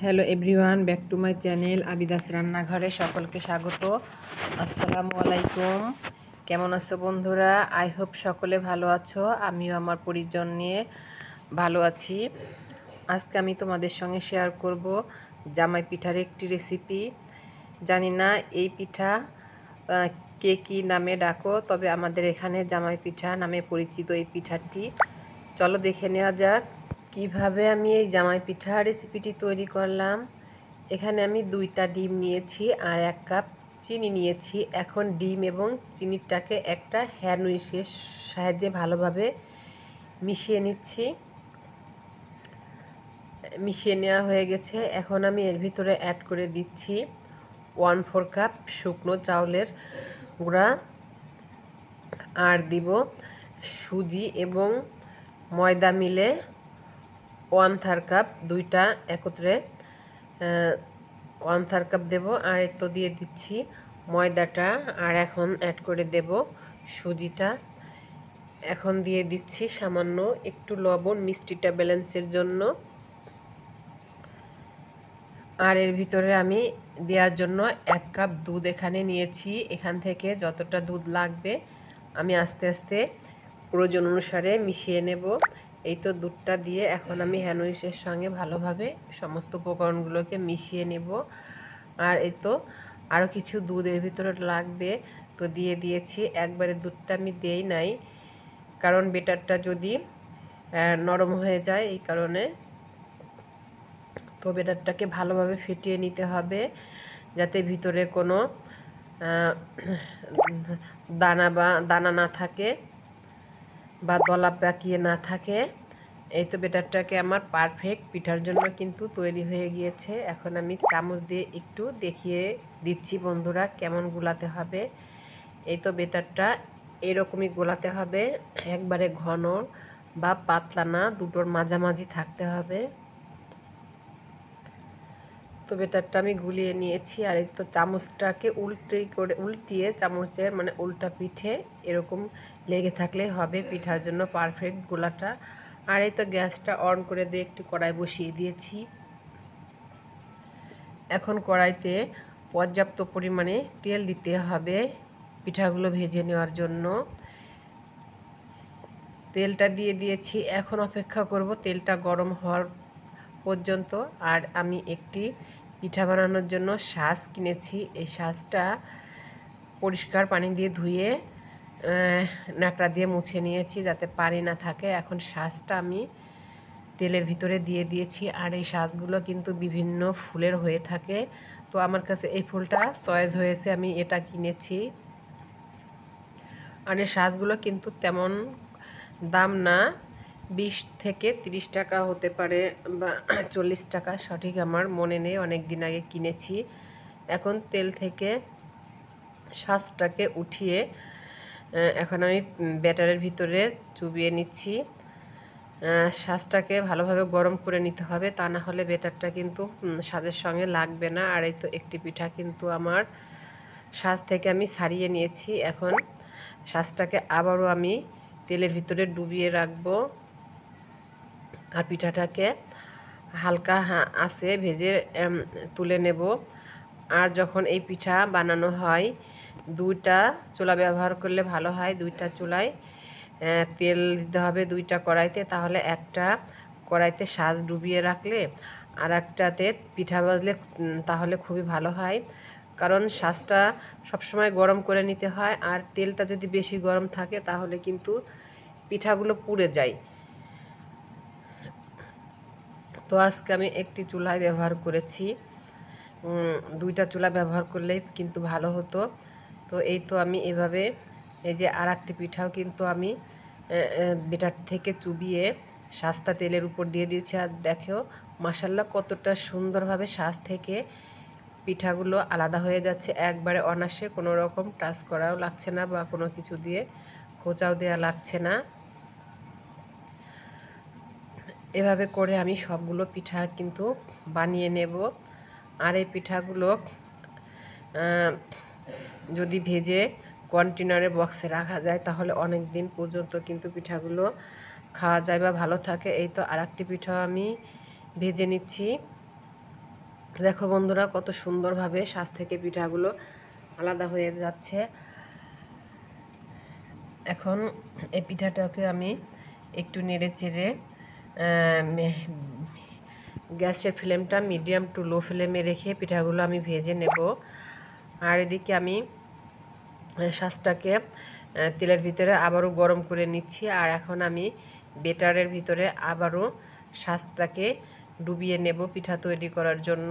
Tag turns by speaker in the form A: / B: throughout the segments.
A: Hello everyone, back to my channel Abida's রান্নাঘরে সকলকে স্বাগত। আসসালামু আলাইকুম। কেমন আছো বন্ধুরা? আই হোপ সকলে ভালো আছো। আমিও আমার পরিজন নিয়ে ভালো আছি। আজকে আমি তোমাদের সঙ্গে শেয়ার করব জামাই পিঠার একটি রেসিপি। জানি না এই পিঠা কে কী নামে ডাকো, তবে আমাদের এখানে জামাই পিঠা নামে পরিচিত এই পিঠাটি। চলো দেখে নেওয়া যাক কিভাবে আমি এই জামাই পিঠা রেসিপিটি তৈরি করলাম। এখানে আমি 2টা ডিম নিয়েছি আর 1 কাপ চিনি নিয়েছি। এখন ডিম এবং চিনিটাকে একটা হ্যান্ড উইস্কের সাহায্যে ভালোভাবে মিশিয়ে নিচ্ছি। মিশিয়ে নেওয়া হয়ে গেছে। এখন আমি এর ভিতরে অ্যাড করে দিচ্ছি 1/4 কাপ শুকনো চাউলের গুঁড়া, আর দিব সুজি এবং ময়দা মিলে 1/3 কাপ, 2টা একত্রে 1/3 কাপ দেব। আর তো দিয়ে দিচ্ছি ময়দাটা, আর এখন অ্যাড করে দেব সুজিটা। এখন দিয়ে দিচ্ছি সামান্য একটু লবণ মিষ্টিটা ব্যালেন্সের জন্য। আর এর ভিতরে আমি দেওয়ার জন্য 1 কাপ দুধ এখানে নিয়েছি। এখান থেকে যতটা দুধ লাগবে আমি আস্তে আস্তে প্রয়োজন অনুসারে মিশিয়ে নেব। এই তো দুধটা দিয়ে এখন আমি হ্যান্ড উইস্কের সঙ্গে ভালোভাবে সমস্ত উপকরণগুলোকে মিশিয়ে নেব। আর এই তো আরও কিছু দুধ এর ভিতরে লাগবে, তো দিয়ে দিয়েছি। একবারে দুধটা আমি দেই নাই, কারণ বেটারটা যদি নরম হয়ে যায় এই কারণে। তো বেটারটাকে ভালোভাবে ফেটিয়ে নিতে হবে যাতে ভিতরে কোনো দানা না থাকে বা দলা পাকিয়ে না থাকে। এই তো বেটারটাকে আমার পারফেক্ট পিঠার জন্য কিন্তু তৈরি হয়ে গিয়েছে। এখন আমি চামচ দিয়ে একটু দেখিয়ে দিচ্ছি বন্ধুরা কেমন গোলাতে হবে। এই তো বেটারটা এরকমই গোলাতে হবে, একবারে ঘন বা পাতলা না, দুটোর মাঝামাঝি থাকতে হবে। তো বেটারটা আমি গুলিয়ে নিয়েছি। আর এই তো চামচটাকে উল্টিয়ে চামচের মানে উল্টা পিঠে এরকম লেগে থাকলেই হবে পিঠার জন্য পারফেক্ট গোলাটা। আর এই তো গ্যাসটা অন করে দিয়ে একটু কড়াই বসিয়ে দিয়েছি। এখন কড়াইতে পর্যাপ্ত পরিমাণে তেল দিতে হবে পিঠাগুলো ভেজে নেওয়ার জন্য। তেলটা দিয়ে দিয়েছি। এখন অপেক্ষা করব তেলটা গরম হওয়ার পর্যন্ত। আর আমি একটি পিঠা বানানোর জন্য শাঁস কিনেছি। এই শাঁসটা পরিষ্কার পানি দিয়ে ধুয়ে ন্যাকড়া দিয়ে মুছে নিয়েছি যাতে পানি না থাকে। এখন শাঁসটা আমি তেলের ভিতরে দিয়ে দিয়েছি। আর এই শাঁসগুলো কিন্তু বিভিন্ন ফুলের হয়ে থাকে, তো আমার কাছে এই ফুলটা চয়েস হয়েছে, আমি এটা কিনেছি। আর এই শাঁসগুলো কিন্তু তেমন দাম না, 20 থেকে 30 টাকা হতে পারে বা 40 টাকা, সঠিক আমার মনে নেই, অনেক দিন আগে কিনেছি। এখন তেল থেকে শাঁসটাকে উঠিয়ে এখন আমি ব্যাটারের ভিতরে চুবিয়ে নিচ্ছি। শাঁসটাকে ভালোভাবে গরম করে নিতে হবে, তা না হলে ব্যাটারটা কিন্তু শাঁসের সঙ্গে লাগবে না। আর এই তো একটি পিঠা কিন্তু আমার শাঁস থেকে আমি ছাড়িয়ে নিয়েছি। এখন শাঁসটাকে আবারও আমি তেলের ভিতরে ডুবিয়ে রাখবো আর পিঠাটাকে হালকা আঁচে ভেজে তুলে নেব। আর যখন এই পিঠা বানানো হয় 2টা চুলা ব্যবহার করলে ভালো হয়। 2টা চুলায় তেল দিতে হবে 2টা কড়াইতে, তাহলে একটা কড়াইতে শাঁস ডুবিয়ে রাখলে আর একটাতে পিঠা ভাজলে তাহলে খুবই ভালো হয়। কারণ শাঁসটা সবসময় গরম করে নিতে হয়, আর তেলটা যদি বেশি গরম থাকে তাহলে কিন্তু পিঠাগুলো পুড়ে যায়। তো আজকে আমি একটি চুলায় ব্যবহার করেছি, 2টা চুলা ব্যবহার করলেই কিন্তু ভালো হতো। তো এই তো আমি এভাবে এই যে আর একটি পিঠাও কিন্তু আমি বেটার থেকে চুবিয়ে শাঁসটা তেলের উপর দিয়ে দিয়েছি। আর দেখো মাশাল্লাহ কতটা সুন্দরভাবে শাঁস থেকে পিঠাগুলো আলাদা হয়ে যাচ্ছে, একবারে অনায়াসে, কোনো রকম টাচ করাও লাগছে না বা কোনো কিছু দিয়ে খোঁচাও দেওয়া লাগছে না। এভাবে করে আমি সবগুলো পিঠা কিন্তু বানিয়ে নেব। আর এই পিঠাগুলো যদি ভেজে কন্টেনারে বক্সে রাখা যায় তাহলে অনেক দিন পর্যন্ত কিন্তু পিঠাগুলো খাওয়া যায় বা ভালো থাকে। এই তো আরেকটি পিঠাও আমি ভেজে নিচ্ছি। দেখো বন্ধুরা কত সুন্দরভাবে শাঁস থেকে পিঠাগুলো আলাদা হয়ে যাচ্ছে। এখন এই পিঠাটাকে আমি একটু নেড়ে চেড়ে গ্যাসের ফ্লেমটা মিডিয়াম টু লো ফ্লেমে রেখে পিঠাগুলো আমি ভেজে নেব। আর এদিকে আমি শাঁসটাকে তেলের ভিতরে আবারও গরম করে নিচ্ছি। আর এখন আমি বেটারের ভিতরে আবারও শাঁসটাকে ডুবিয়ে নেব পিঠা তৈরি করার জন্য।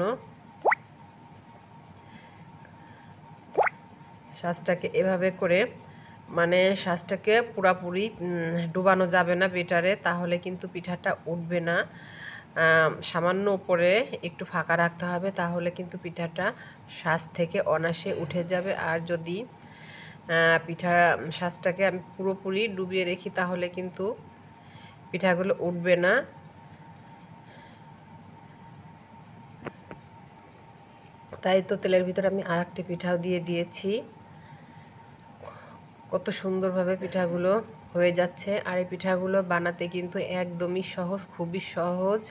A: শাঁসটাকে এভাবে করে মানে শাঁসটাকে পুরাপুরি ডুবানো যাবে না বেটারে, তাহলে কিন্তু পিঠাটা উঠবে না। সামান্য উপরে একটু ফাঁকা রাখতে হবে, তাহলে কিন্তু পিঠাটা শাঁস থেকে অনায়াসে উঠে যাবে। আর যদি শাঁসটাকে আমি পুরোপুরি ডুবিয়ে রেখি তাহলে কিন্তু পিঠাগুলো উঠবে না। তাই তো তেলের ভিতরে আমি আরেকটি পিঠাও দিয়ে দিয়েছি। কত সুন্দরভাবে পিঠাগুলো হয়ে যাচ্ছে। আর এই পিঠাগুলো বানাতে কিন্তু একদমই সহজ, খুবই সহজ।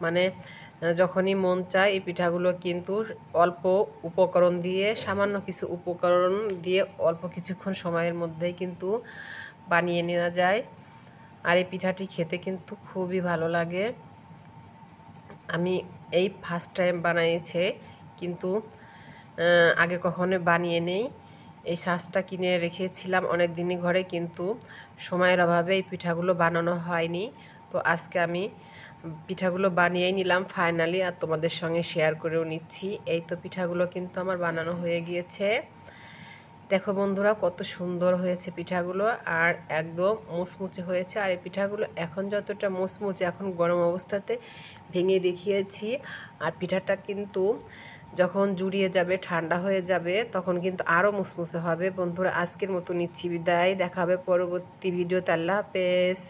A: মানে যখনই মন চায় এই পিঠাগুলো কিন্তু অল্প উপকরণ দিয়ে, সামান্য কিছু উপকরণ দিয়ে অল্প কিছুক্ষণ সময়ের মধ্যেই কিন্তু বানিয়ে নেওয়া যায়। আর এই পিঠাটি খেতে কিন্তু খুবই ভালো লাগে। আমি এই ফার্স্ট টাইম বানিয়েছে, কিন্তু আগে কখনো বানিয়ে নেই। এই শাঁসটা কিনে রেখেছিলাম অনেক দিনই ঘরে, কিন্তু সময়ের অভাবে এই পিঠাগুলো বানানো হয়নি। তো আজকে আমি পিঠাগুলো বানিয়েই নিলাম ফাইনালি, আর তোমাদের সঙ্গে শেয়ার করেও নিচ্ছি। এই তো পিঠাগুলো কিন্তু আমার বানানো হয়ে গিয়েছে। দেখো বন্ধুরা কত সুন্দর হয়েছে পিঠাগুলো, আর একদম মুচমুচে হয়েছে। আর এই পিঠাগুলো এখন যতটা মুচমুচে, এখন গরম অবস্থাতে ভেঙে দেখিয়েছি। আর পিঠাটা কিন্তু যখন জুড়িয়ে যাবে, ঠান্ডা হয়ে যাবে, তখন কিন্তু আরও মুচমুচে হবে। বন্ধুরা আজকের মতো নিচ্ছি বিদায়, দেখা হবে পরবর্তী ভিডিওতে। আল্লাহ হাফেজ।